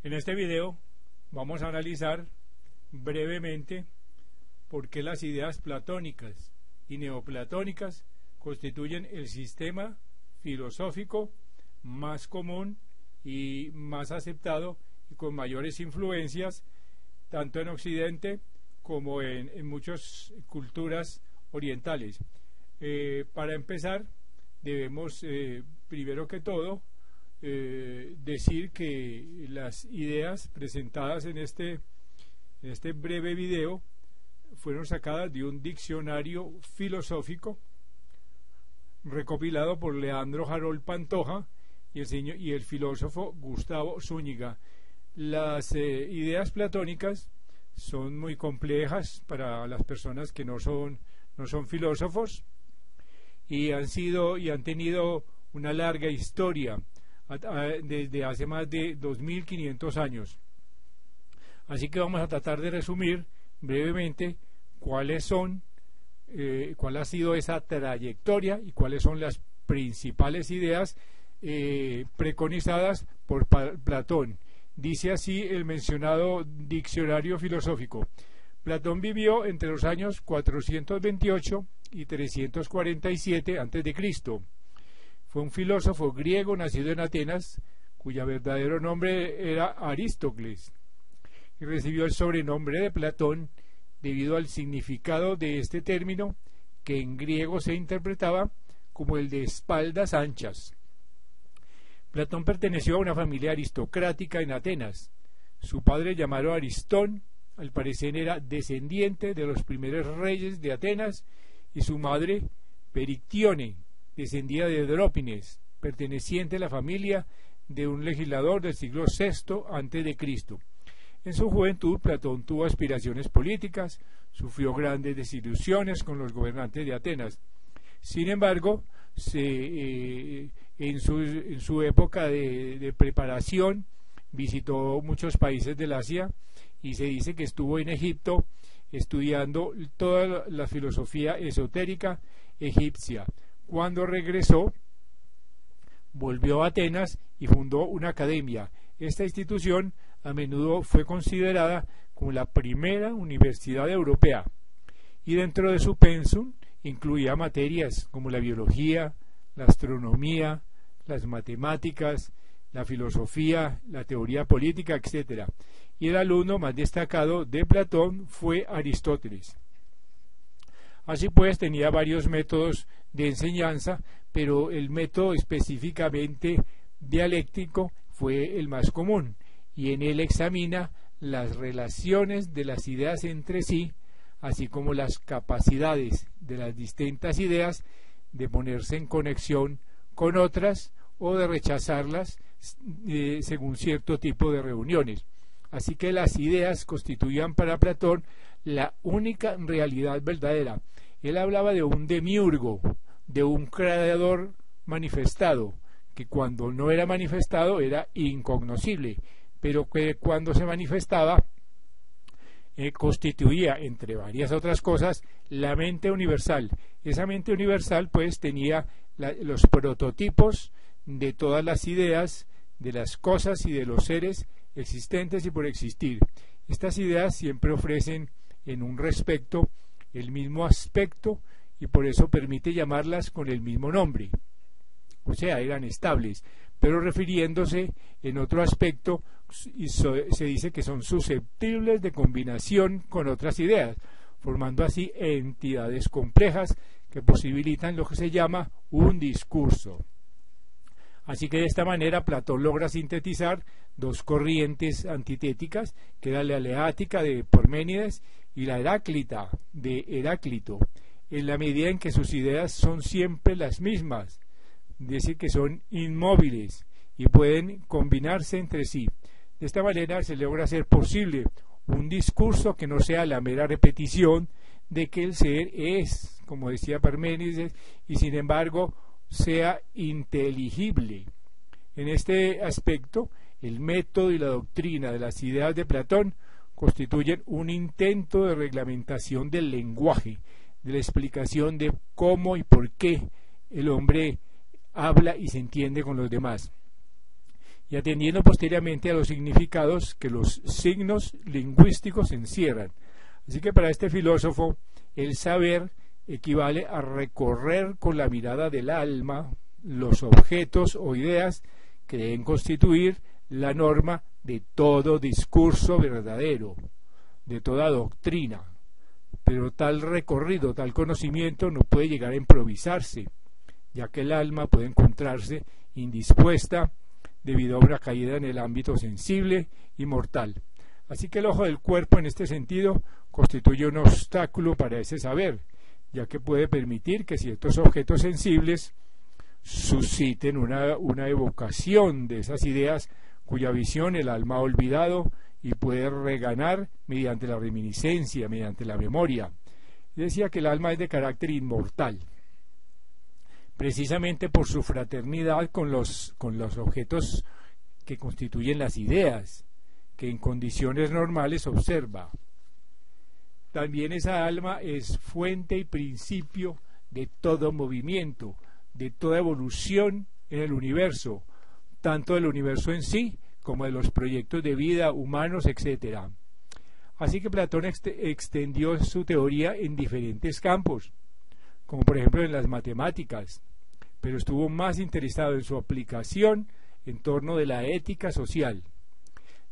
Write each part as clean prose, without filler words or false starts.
En este video vamos a analizar brevemente por qué las ideas platónicas y neoplatónicas constituyen el sistema filosófico más común y más aceptado y con mayores influencias tanto en Occidente como en muchas culturas orientales. Para empezar, debemos primero que todo decir que las ideas presentadas en este breve video fueron sacadas de un diccionario filosófico recopilado por Leandro Harold Pantoja y el filósofo Gustavo Zúñiga. Las ideas platónicas son muy complejas para las personas que no son filósofos y han tenido una larga historia desde hace más de 2500 años. Así que vamos a tratar de resumir brevemente cuál ha sido esa trayectoria y cuáles son las principales ideas preconizadas por Platón. Dice así el mencionado diccionario filosófico: Platón vivió entre los años 428 y 347 a.C. Fue un filósofo griego nacido en Atenas, cuyo verdadero nombre era Aristócles, y recibió el sobrenombre de Platón debido al significado de este término, que en griego se interpretaba como el de espaldas anchas. Platón perteneció a una familia aristocrática en Atenas. Su padre, llamado Aristón, al parecer era descendiente de los primeros reyes de Atenas, y su madre, Perictione, descendía de Drópines, perteneciente a la familia de un legislador del siglo VI a.C. En su juventud, Platón tuvo aspiraciones políticas, sufrió grandes desilusiones con los gobernantes de Atenas. Sin embargo, en su época de preparación, visitó muchos países del Asia y se dice que estuvo en Egipto estudiando toda la filosofía esotérica egipcia. Cuando regresó, volvió a Atenas y fundó una academia. Esta institución a menudo fue considerada como la primera universidad europea, y dentro de su pensum incluía materias como la biología, la astronomía, las matemáticas, la filosofía, la teoría política, etc. Y el alumno más destacado de Platón fue Aristóteles. Así pues, tenía varios métodos de enseñanza, pero el método específicamente dialéctico fue el más común, y en él examina las relaciones de las ideas entre sí, así como las capacidades de las distintas ideas de ponerse en conexión con otras o de rechazarlas según cierto tipo de reuniones. Así que las ideas constituían para Platón la única realidad verdadera. Él hablaba de un demiurgo, de un creador manifestado, que cuando no era manifestado era incognoscible, pero que cuando se manifestaba constituía, entre varias otras cosas, la mente universal. Esa mente universal pues tenía los prototipos de todas las ideas, de las cosas y de los seres existentes y por existir. Estas ideas siempre ofrecen en un respecto el mismo aspecto y por eso permite llamarlas con el mismo nombre. O sea, eran estables, pero refiriéndose en otro aspecto se dice que son susceptibles de combinación con otras ideas, formando así entidades complejas que posibilitan lo que se llama un discurso. Así que de esta manera Platón logra sintetizar dos corrientes antitéticas, que era la eleática de Parménides y la heráclita de Heráclito, en la medida en que sus ideas son siempre las mismas, es decir, que son inmóviles y pueden combinarse entre sí. De esta manera se logra hacer posible un discurso que no sea la mera repetición de que el ser es, como decía Parménides, y sin embargo sea inteligible. En este aspecto, el método y la doctrina de las ideas de Platón constituyen un intento de reglamentación del lenguaje, de la explicación de cómo y por qué el hombre habla y se entiende con los demás. y atendiendo posteriormente a los significados que los signos lingüísticos encierran. Así que para este filósofo, el saber equivale a recorrer con la mirada del alma los objetos o ideas que deben constituir la norma de todo discurso verdadero, de toda doctrina. Pero tal recorrido, tal conocimiento no puede llegar a improvisarse, ya que el alma puede encontrarse indispuesta debido a una caída en el ámbito sensible y mortal. Así que el ojo del cuerpo en este sentido constituye un obstáculo para ese saber, ya que puede permitir que ciertos objetos sensibles susciten una evocación de esas ideas cuya visión el alma ha olvidado y puede reganar mediante la reminiscencia, mediante la memoria. Decía que el alma es de carácter inmortal, precisamente por su fraternidad con los objetos que constituyen las ideas, que en condiciones normales observa. También esa alma es fuente y principio de todo movimiento, de toda evolución en el universo, tanto del universo en sí como de los proyectos de vida humanos, etc. Así que Platón extendió su teoría en diferentes campos, como por ejemplo en las matemáticas, pero estuvo más interesado en su aplicación en torno de la ética social.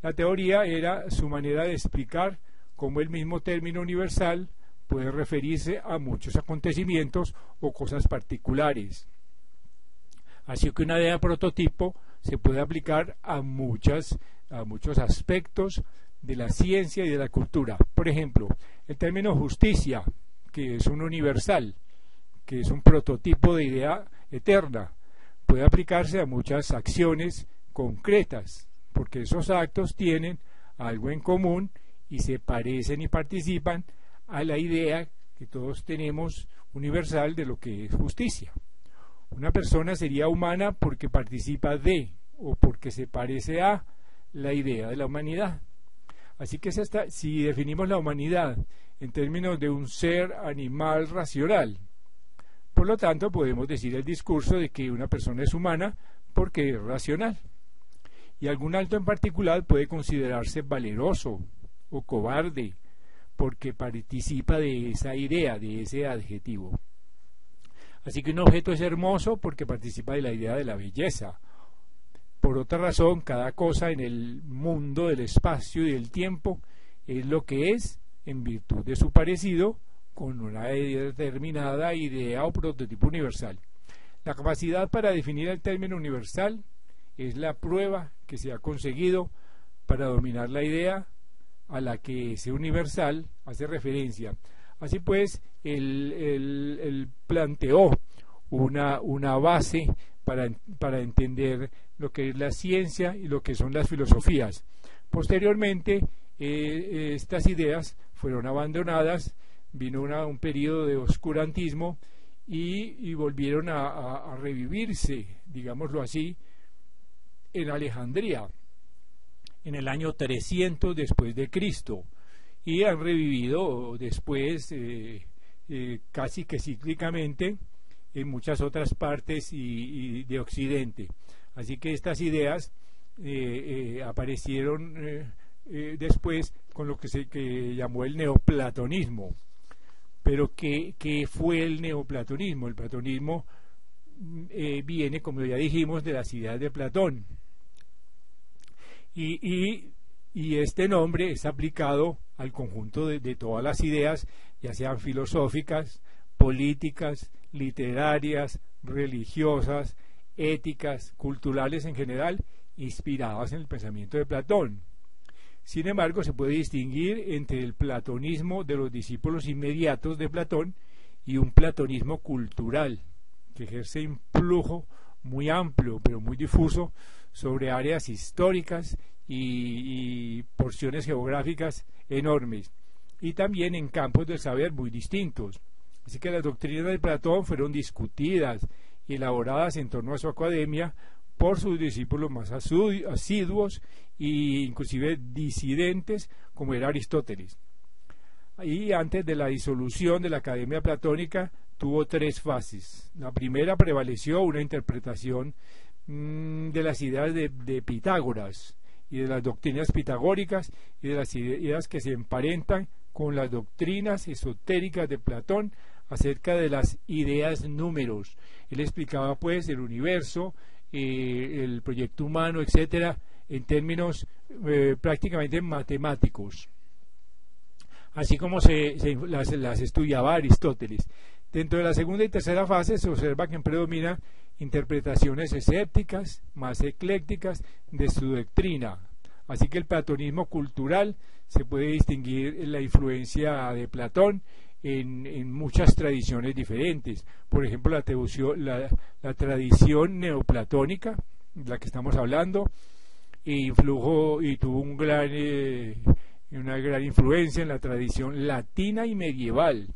La teoría era su manera de explicar cómo el mismo término universal puede referirse a muchos acontecimientos o cosas particulares. Así que una idea prototipo se puede aplicar a muchos aspectos de la ciencia y de la cultura. Por ejemplo, el término justicia, que es un universal, que es un prototipo de idea eterna, puede aplicarse a muchas acciones concretas, porque esos actos tienen algo en común y se parecen y participan a la idea que todos tenemos universal de lo que es justicia. Una persona sería humana porque participa de o porque se parece a la idea de la humanidad. Así que si definimos la humanidad en términos de un ser animal racional, por lo tanto podemos decir el discurso de que una persona es humana porque es racional. Y algún acto en particular puede considerarse valeroso o cobarde porque participa de esa idea, de ese adjetivo. Así que un objeto es hermoso porque participa de la idea de la belleza. Por otra razón, cada cosa en el mundo del espacio y del tiempo es lo que es en virtud de su parecido con una determinada idea o prototipo universal. La capacidad para definir el término universal es la prueba que se ha conseguido para dominar la idea a la que ese universal hace referencia. Así pues, él planteó una base para entender lo que es la ciencia y lo que son las filosofías. Posteriormente, estas ideas fueron abandonadas, vino un periodo de oscurantismo y volvieron a revivirse, digámoslo así, en Alejandría, en el año 300 después de Cristo, y han revivido después casi que cíclicamente en muchas otras partes y de Occidente. Así que estas ideas aparecieron después con lo que se llamó el neoplatonismo. Pero ¿qué fue el neoplatonismo? El platonismo viene, como ya dijimos, de las ideas de Platón. Y este nombre es aplicado al conjunto de todas las ideas, ya sean filosóficas, políticas, literarias, religiosas, éticas, culturales en general, inspiradas en el pensamiento de Platón. Sin embargo, se puede distinguir entre el platonismo de los discípulos inmediatos de Platón y un platonismo cultural, que ejerce influjo muy amplio, pero muy difuso, sobre áreas históricas y porciones geográficas enormes, y también en campos del saber muy distintos. Así que las doctrinas de Platón fueron discutidas y elaboradas en torno a su academia por sus discípulos más asiduos e inclusive disidentes, como era Aristóteles. Y antes de la disolución de la Academia Platónica tuvo tres fases. La primera prevaleció una interpretación de las ideas de Pitágoras y de las doctrinas pitagóricas y de las ideas que se emparentan con las doctrinas esotéricas de Platón acerca de las ideas números. Él explicaba pues el universo, el proyecto humano, etcétera, en términos prácticamente matemáticos, así como las estudiaba Aristóteles. Dentro de la segunda y tercera fase se observa que predominan interpretaciones escépticas, más eclécticas de su doctrina. Así que el platonismo cultural se puede distinguir en la influencia de Platón en muchas tradiciones diferentes. Por ejemplo, la tradición neoplatónica, de la que estamos hablando, influyó y tuvo una gran influencia en la tradición latina y medieval,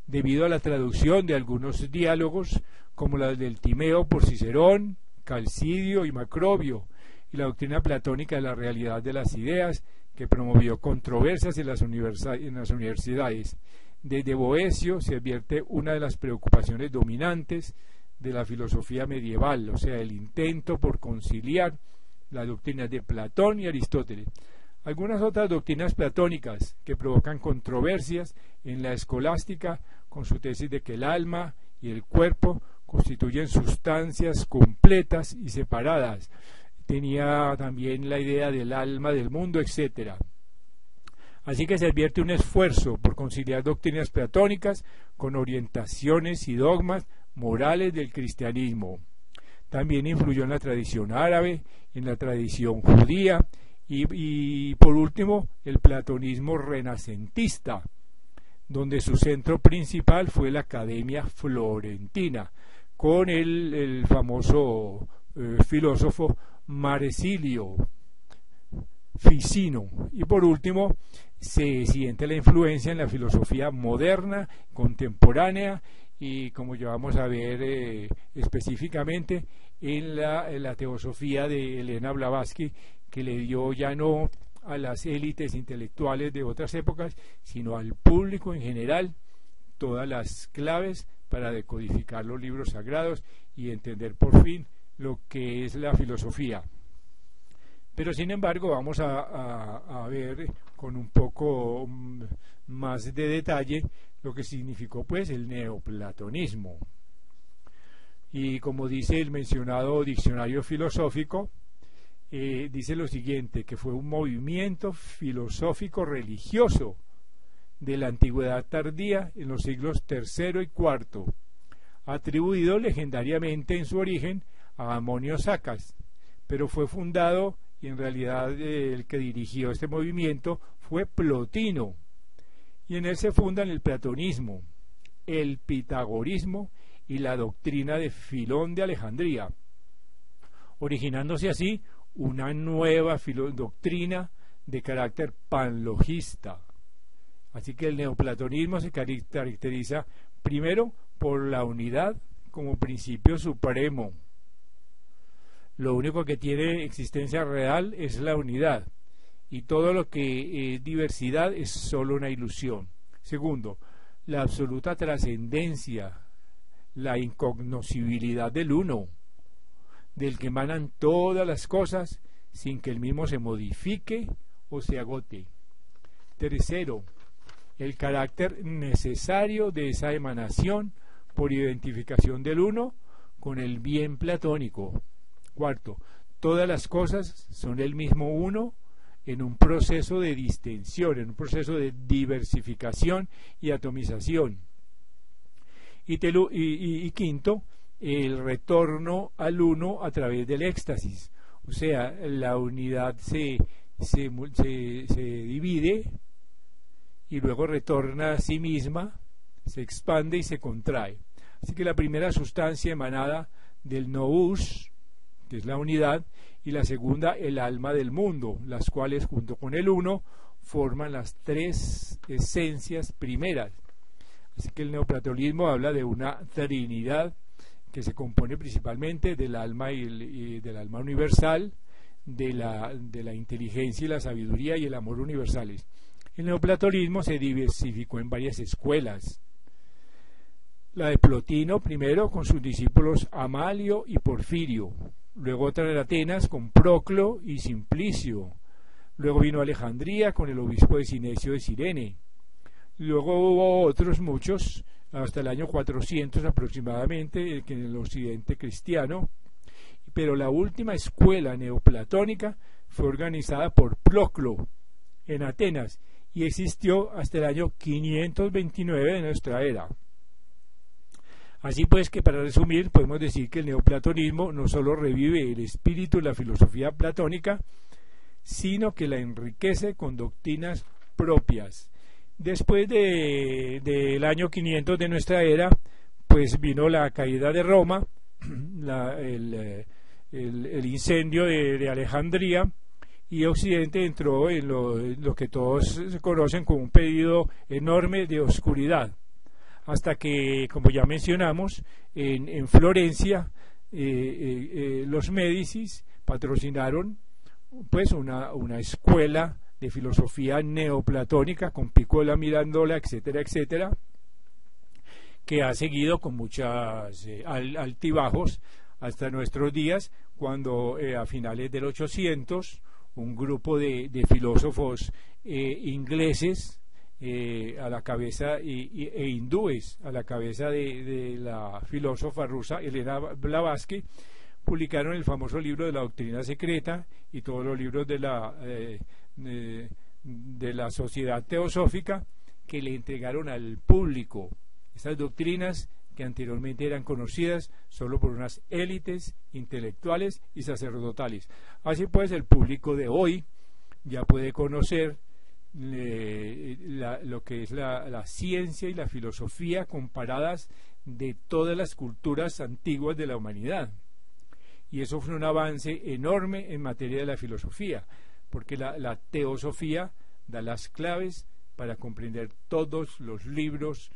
debido a la traducción de algunos diálogos como la del Timeo por Cicerón, Calcidio y Macrobio, y la doctrina platónica de la realidad de las ideas, que promovió controversias en las universidades. Desde Boecio se advierte una de las preocupaciones dominantes de la filosofía medieval, o sea, el intento por conciliar las doctrinas de Platón y Aristóteles. Algunas otras doctrinas platónicas que provocan controversias en la escolástica, con su tesis de que el alma y el cuerpo constituyen sustancias completas y separadas. Tenía también la idea del alma, del mundo, etc. Así que se advierte un esfuerzo por conciliar doctrinas platónicas con orientaciones y dogmas morales del cristianismo. También influyó en la tradición árabe, en la tradición judía y por último el platonismo renacentista, donde su centro principal fue la Academia Florentina, con el famoso filósofo Marsilio Ficino. Y por último se siente la influencia en la filosofía moderna, contemporánea, y como ya vamos a ver específicamente en la teosofía de Elena Blavatsky, que le dio ya no a las élites intelectuales de otras épocas, sino al público en general, todas las claves para decodificar los libros sagrados y entender por fin lo que es la filosofía. Pero sin embargo vamos a ver con un poco más de detalle lo que significó pues el neoplatonismo. Y como dice el mencionado diccionario filosófico, dice lo siguiente, que fue un movimiento filosófico religioso de la antigüedad tardía en los siglos III y IV, atribuido legendariamente en su origen a Amonio Sacas, pero fue fundado y en realidad el que dirigió este movimiento fue Plotino, y en él se fundan el platonismo, el pitagorismo y la doctrina de Filón de Alejandría, originándose así una nueva doctrina de carácter panlogista. Así que el neoplatonismo se caracteriza primero por la unidad como principio supremo. Lo único que tiene existencia real es la unidad, y todo lo que es diversidad es solo una ilusión. Segundo, la absoluta trascendencia, la incognoscibilidad del uno, del que emanan todas las cosas sin que el mismo se modifique o se agote. Tercero, el carácter necesario de esa emanación por identificación del uno con el bien platónico. Cuarto, todas las cosas son el mismo uno en un proceso de distensión, en un proceso de diversificación y atomización. Y quinto, el retorno al uno a través del éxtasis, o sea, la unidad se divide y luego retorna a sí misma, se expande y se contrae. Así que la primera sustancia emanada del nous, que es la unidad, y la segunda el alma del mundo, las cuales junto con el uno forman las tres esencias primeras. Así que el neoplatonismo habla de una trinidad que se compone principalmente del alma y del alma universal, de la inteligencia y la sabiduría y el amor universales. El neoplatonismo se diversificó en varias escuelas. La de Plotino primero, con sus discípulos Amalio y Porfirio, luego otra en Atenas con Proclo y Simplicio, luego vino Alejandría con el obispo de Sinesio de Cirene, luego hubo otros muchos hasta el año 400 aproximadamente en el occidente cristiano, pero la última escuela neoplatónica fue organizada por Proclo en Atenas y existió hasta el año 529 de nuestra era. Así pues que, para resumir, podemos decir que el neoplatonismo no solo revive el espíritu de la filosofía platónica, sino que la enriquece con doctrinas propias. Después del año 500 de nuestra era, pues vino la caída de Roma, el incendio de Alejandría, y Occidente entró en lo que todos conocen como un periodo enorme de oscuridad, hasta que, como ya mencionamos, en Florencia los Médicis patrocinaron pues una escuela de filosofía neoplatónica con Piccola, Mirandola, etcétera, etcétera, que ha seguido con muchos altibajos hasta nuestros días, cuando a finales del 800 un grupo de filósofos ingleses a la cabeza e hindúes a la cabeza de la filósofa rusa Elena Blavatsky publicaron el famoso libro de la doctrina secreta y todos los libros de la sociedad teosófica, que le entregaron al público estas doctrinas que anteriormente eran conocidas solo por unas élites intelectuales y sacerdotales. Así pues, el público de hoy ya puede conocer lo que es la ciencia y la filosofía comparadas de todas las culturas antiguas de la humanidad. Y eso fue un avance enorme en materia de la filosofía, porque la teosofía da las claves para comprender todos los libros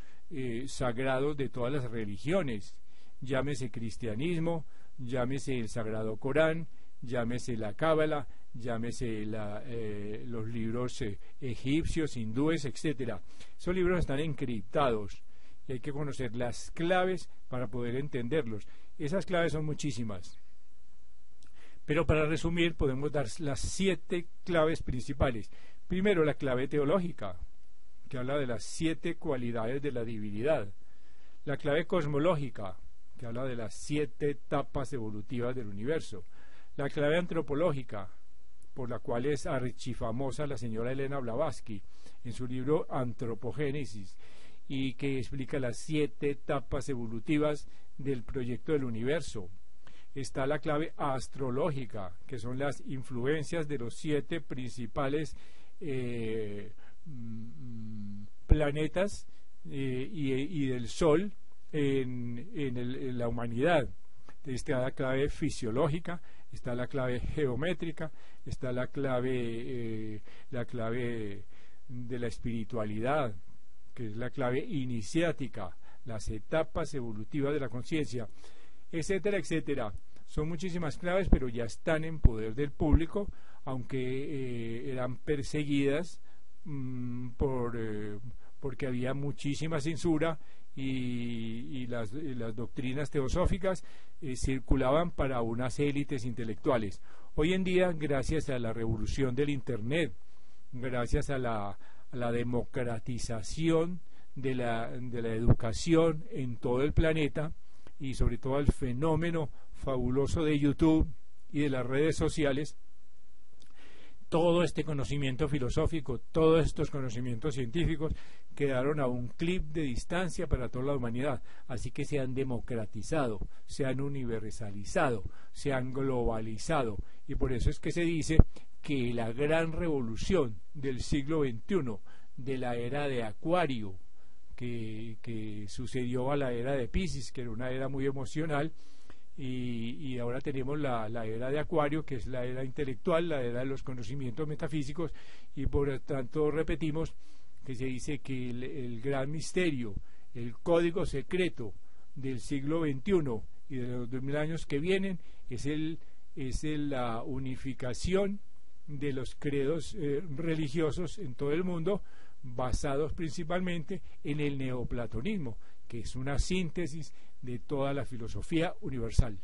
sagrados de todas las religiones, llámese cristianismo, llámese el Sagrado Corán, llámese la Cábala, llámese los libros egipcios, hindúes, etcétera. Esos libros están encriptados y hay que conocer las claves para poder entenderlos. Esas claves son muchísimas, pero para resumir podemos dar las 7 claves principales. Primero, la clave teológica, que habla de las 7 cualidades de la divinidad. La clave cosmológica, que habla de las 7 etapas evolutivas del universo. La clave antropológica, por la cual es archifamosa la señora Elena Blavatsky en su libro Antropogénesis, y que explica las 7 etapas evolutivas del proyecto del universo. Está la clave astrológica, que son las influencias de los 7 principales planetas y del Sol en la humanidad. Está la clave fisiológica, está la clave geométrica, está la clave de la espiritualidad, que es la clave iniciática, las etapas evolutivas de la conciencia, etcétera, etcétera. Son muchísimas claves, pero ya están en poder del público, aunque eran perseguidas porque había muchísima censura y las doctrinas teosóficas circulaban para unas élites intelectuales. Hoy en día, gracias a la revolución del Internet, gracias a la democratización de la educación en todo el planeta, y sobre todo al fenómeno fabuloso de YouTube y de las redes sociales, todo este conocimiento filosófico, todos estos conocimientos científicos quedaron a un clic de distancia para toda la humanidad. Así que se han democratizado, se han universalizado, se han globalizado, y por eso es que se dice que la gran revolución del siglo XXI, de la era de Acuario, que sucedió a la era de Piscis, que era una era muy emocional, y ahora tenemos la era de Acuario, que es la era intelectual, la era de los conocimientos metafísicos, y por tanto repetimos que se dice que el gran misterio, el código secreto del siglo XXI y de los 2000 años que vienen es la unificación de los credos religiosos en todo el mundo, basados principalmente en el neoplatonismo, que es una síntesis de toda la filosofía universal.